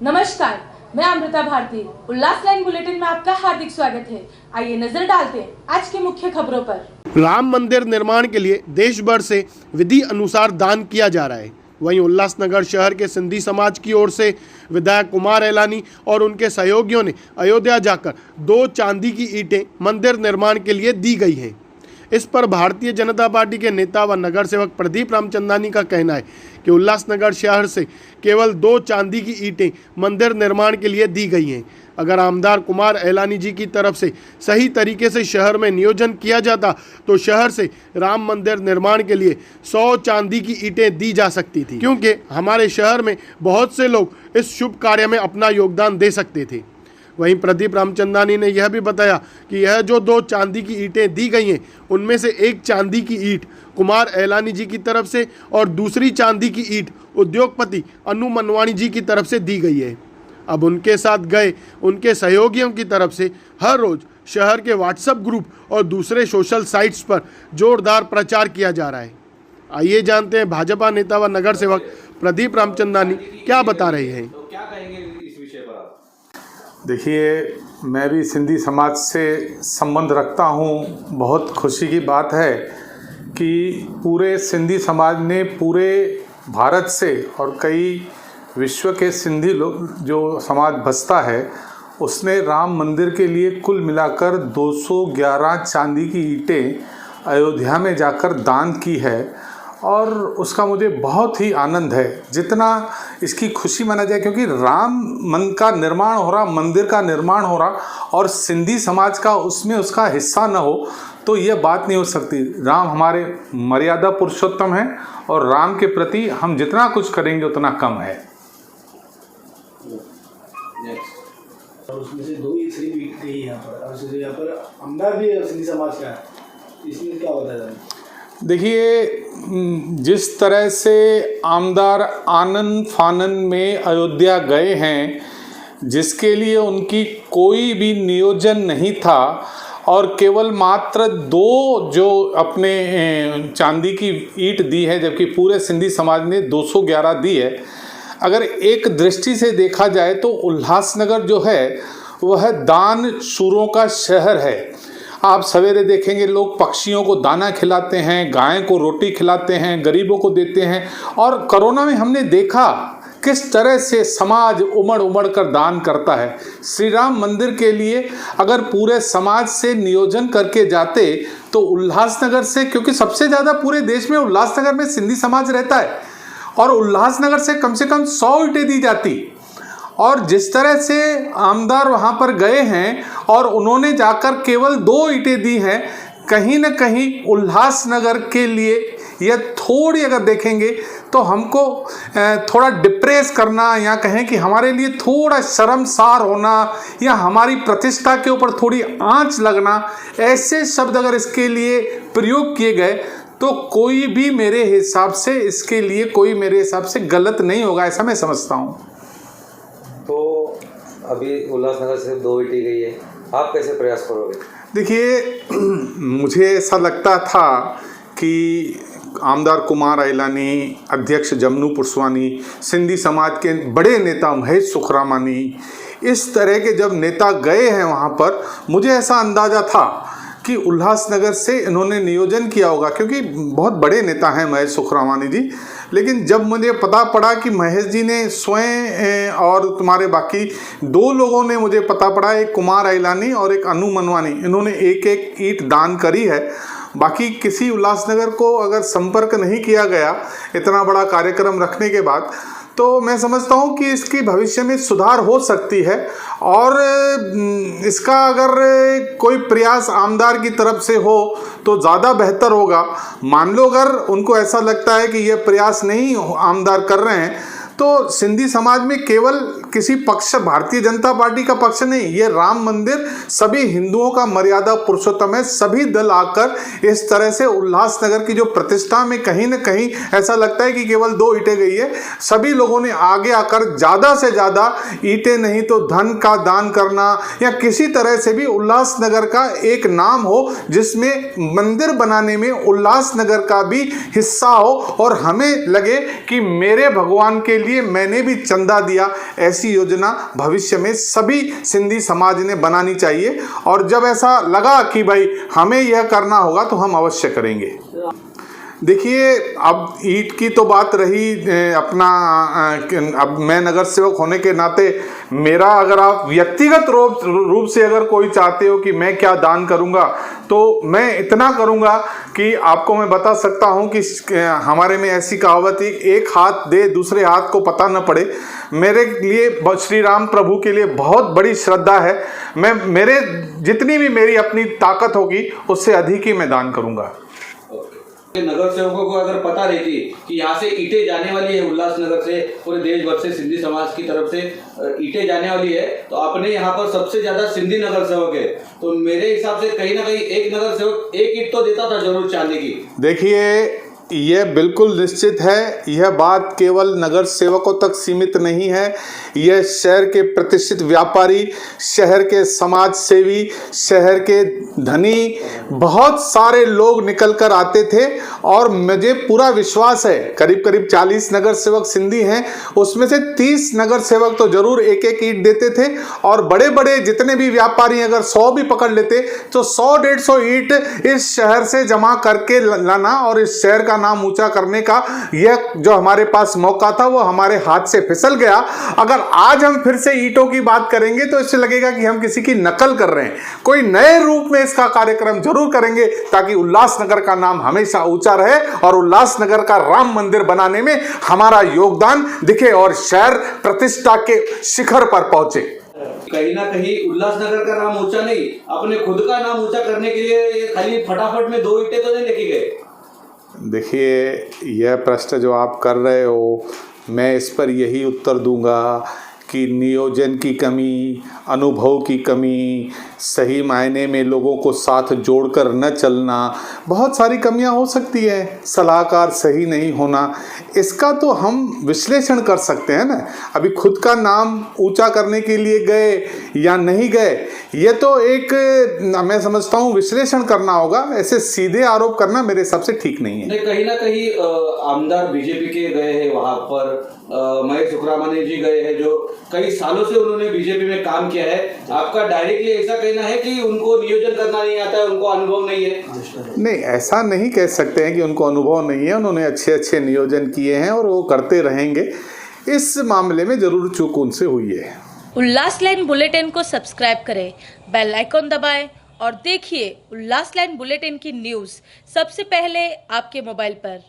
नमस्कार, मैं अमृता भारती। उल्लास line bulletin में आपका हार्दिक स्वागत है। आइए नजर डालते हैं आज की मुख्य खबरों पर। राम मंदिर निर्माण के लिए देश भर से विधि अनुसार दान किया जा रहा है। वहीं उल्लासनगर शहर के सिंधी समाज की ओर से विधायक कुमार एलानी और उनके सहयोगियों ने अयोध्या जाकर 2 चांदी की ईंटें मंदिर निर्माण के लिए दी गई हैं। इस पर भारतीय जनता पार्टी के नेता व नगर सेवक प्रदीप रामचंदानी का कहना है कि उल्लासनगर शहर से केवल 2 चांदी की ईंटें मंदिर निर्माण के लिए दी गई हैं। अगर आमदार कुमार एलानी जी की तरफ से सही तरीके से शहर में नियोजन किया जाता तो शहर से राम मंदिर निर्माण के लिए 100 चांदी की ईंटें दी जा सकती थी, क्योंकि हमारे शहर में बहुत से लोग इस शुभ कार्य में अपना योगदान दे सकते थे। वहीं प्रदीप रामचंदानी ने यह भी बताया कि यह जो 2 चांदी की ईंटें दी गई हैं, उनमें से एक चांदी की ईंट कुमार एलानी जी की तरफ से और दूसरी चांदी की ईंट उद्योगपति अनु मनवानी जी की तरफ से दी गई है। अब उनके साथ गए उनके सहयोगियों की तरफ से हर रोज शहर के व्हाट्सएप ग्रुप और दूसरे सोशल साइट्स पर जोरदार प्रचार किया जा रहा है। आइए जानते हैं भाजपा नेता व नगर सेवक प्रदीप रामचंदानी क्या बता रहे हैं। तो क्या कहेंगे इस विषय पर आप? देखिए, मैं भी सिंधी समाज से संबंध रखता हूँ। बहुत खुशी की बात है कि पूरे सिंधी समाज ने पूरे भारत से और कई विश्व के सिंधी लोग जो समाज बसता है उसने राम मंदिर के लिए कुल मिलाकर 211 चांदी की ईंटें अयोध्या में जाकर दान की है और उसका मुझे बहुत ही आनंद है। जितना इसकी खुशी माना जाए, क्योंकि राम मन का निर्माण हो रहा, मंदिर का निर्माण हो रहा और सिंधी समाज का उसमें उसका हिस्सा न हो तो ये बात नहीं हो सकती। राम हमारे मर्यादा पुरुषोत्तम हैं और राम के प्रति हम जितना कुछ करेंगे उतना कम है। और उसमें से 2 ही सिर्फ ईंट गई यहाँ पर, और यहाँ पर आमदार भी सिंधी समाज का है, इसमें क्या बताया जाए? देखिए, जिस तरह से आमदार आनन फानन में अयोध्या गए हैं, जिसके लिए उनकी कोई भी नियोजन नहीं था और केवल मात्र 2 जो अपने चांदी की ईंट दी है, जबकि पूरे सिंधी समाज ने 211 दी है। अगर एक दृष्टि से देखा जाए तो उल्लासनगर जो है वह दान शूरों का शहर है। आप सवेरे देखेंगे लोग पक्षियों को दाना खिलाते हैं, गाय को रोटी खिलाते हैं, गरीबों को देते हैं। और कोरोना में हमने देखा किस तरह से समाज उमड़ उमड़ कर दान करता है। श्री राम मंदिर के लिए अगर पूरे समाज से नियोजन करके जाते तो उल्लासनगर से, क्योंकि सबसे ज़्यादा पूरे देश में उल्लासनगर में सिंधी समाज रहता है, और उल्लासनगर से कम 100 ईंटें दी जाती। और जिस तरह से आमदार वहाँ पर गए हैं और उन्होंने जाकर केवल 2 ईंटें दी हैं, कहीं न कहीं उल्लासनगर के लिए यह थोड़ी, अगर देखेंगे तो हमको थोड़ा डिप्रेस करना या कहें कि हमारे लिए थोड़ा शर्मसार होना या हमारी प्रतिष्ठा के ऊपर थोड़ी आंच लगना, ऐसे शब्द अगर इसके लिए प्रयोग किए गए तो कोई भी मेरे हिसाब से इसके लिए कोई मेरे हिसाब से गलत नहीं होगा, ऐसा मैं समझता हूँ। तो अभी उल्लासनगर से 2 ईंटें गई है, आप कैसे प्रयास करोगे? देखिए, मुझे ऐसा लगता था कि आमदार कुमार एलानी, अध्यक्ष जमनू पुरसवानी, सिंधी समाज के बड़े नेता महेश सुखरामानी, इस तरह के जब नेता गए हैं वहाँ पर, मुझे ऐसा अंदाज़ा था कि उल्लासनगर से इन्होंने नियोजन किया होगा, क्योंकि बहुत बड़े नेता हैं महेश सुखरामानी जी। लेकिन जब मुझे पता पड़ा कि महेश जी ने स्वयं और तुम्हारे बाकी 2 लोगों ने, मुझे पता पड़ा, एक कुमार एलानी और एक अनु मनवानी, इन्होंने एक ईंट दान करी है। बाकी किसी उल्लासनगर को अगर संपर्क नहीं किया गया इतना बड़ा कार्यक्रम रखने के बाद, तो मैं समझता हूँ कि इसकी भविष्य में सुधार हो सकती है। और इसका अगर कोई प्रयास आमदार की तरफ से हो तो ज़्यादा बेहतर होगा। मान लो अगर उनको ऐसा लगता है कि ये प्रयास नहीं आमदार कर रहे हैं तो सिंधी समाज में केवल किसी पक्ष, भारतीय जनता पार्टी का पक्ष नहीं, ये राम मंदिर सभी हिंदुओं का मर्यादा पुरुषोत्तम है। सभी दल आकर इस तरह से उल्लासनगर की जो प्रतिष्ठा में कहीं न कहीं ऐसा लगता है कि केवल 2 ईंटें गई है, सभी लोगों ने आगे आकर ज़्यादा से ज़्यादा ईंटें नहीं तो धन का दान करना या किसी तरह से भी उल्लासनगर का एक नाम हो जिसमें मंदिर बनाने में उल्लासनगर का भी हिस्सा हो और हमें लगे कि मेरे भगवान के लिए मैंने भी चंदा दिया। ऐसी ऐसी योजना भविष्य में सभी सिंधी समाज ने बनानी चाहिए, और जब ऐसा लगा कि भाई हमें यह करना होगा तो हम अवश्य करेंगे। देखिए, अब ईंट की तो बात रही, अपना अब मैं नगर सेवक होने के नाते मेरा, अगर आप व्यक्तिगत रूप से अगर कोई चाहते हो कि मैं क्या दान करूंगा, तो मैं इतना करूंगा कि आपको मैं बता सकता हूं कि हमारे में ऐसी कहावत है, एक हाथ दे दूसरे हाथ को पता न पड़े। मेरे लिए श्री राम प्रभु के लिए बहुत बड़ी श्रद्धा है। मैं मेरे जितनी भी मेरी अपनी ताकत होगी उससे अधिक ही मैं दान करूंगा। नगर सेवकों को अगर पता रहती कि यहाँ से ईंटें जाने वाली है, उल्लासनगर से पूरे देश भर से सिंधी समाज की तरफ से ईंटें जाने वाली है, तो अपने यहाँ पर सबसे ज्यादा सिंधी नगर सेवक है, तो मेरे हिसाब से कहीं ना कहीं एक नगर सेवक एक ईंट तो देता था जरूर चांदी की। देखिए, यह बिल्कुल निश्चित है, यह बात केवल नगर सेवकों तक सीमित नहीं है। यह शहर के प्रतिष्ठित व्यापारी, शहर के समाज सेवी, शहर के धनी, बहुत सारे लोग निकल कर आते थे, और मुझे पूरा विश्वास है करीब करीब 40 नगर सेवक सिंधी हैं, उसमें से 30 नगर सेवक तो जरूर एक एक ईंट देते थे, और बड़े बड़े जितने भी व्यापारी अगर 100 भी पकड़ लेते तो 100-150 ईंट इस शहर से जमा करके लाना और इस शहर का नाम ऊंचा करने का यह जो हमारे पास मौका था वो हमारे हाथ से फिसल गया। अगर आज हम फिर से ईंटों की बात करेंगे तो इससे लगेगा कि हम किसी की नकल कर रहे हैं। कोई नए रूप में इसका कार्यक्रम जरूर करेंगे ताकि उल्लासनगर का नाम हमेशा ऊंचा रहे और उल्लासनगर का राम मंदिर बनाने में हमारा योगदान दिखे और शहर प्रतिष्ठा के शिखर पर पहुंचे। कहीं ना कहीं उल्लासनगर का नाम ऊंचा नहीं, अपने खुद का नाम ऊंचा करने के लिए ये खाली फटाफट में 2 ईंटें तो नहीं लेके गए। देखिए, यह प्रश्न जो आप कर रहे हो, मैं इस पर यही उत्तर दूंगा कि नियोजन की कमी, अनुभव की कमी, सही मायने में लोगों को साथ जोड़कर न चलना, बहुत सारी कमियां हो सकती है। सलाहकार सही नहीं होना, इसका तो हम विश्लेषण कर सकते हैं ना। अभी खुद का नाम ऊंचा करने के लिए गए या नहीं गए, ये तो एक मैं समझता हूँ विश्लेषण करना होगा। ऐसे सीधे आरोप करना मेरे हिसाब से ठीक नहीं है। कहीं ना कहीं आमदार बीजेपी के गए हैं वहां पर, महेश सुखरामानी जी गए हैं जो कई सालों से उन्होंने बीजेपी में काम किया है। आपका डायरेक्टली ऐसा कहना है कि उनको नियोजन करना नहीं आता है, उनको अनुभव नहीं है? नहीं, ऐसा नहीं कह सकते हैं कि उनको अनुभव नहीं है। उन्होंने अच्छे अच्छे नियोजन किए हैं और वो करते रहेंगे। इस मामले में जरूर चूक उनसे हुई है। उल्लास लाइन बुलेटिन को सब्सक्राइब करें, बेल आइकॉन दबाएं और देखिए उल्लास लाइन बुलेटिन की न्यूज़ सबसे पहले आपके मोबाइल पर।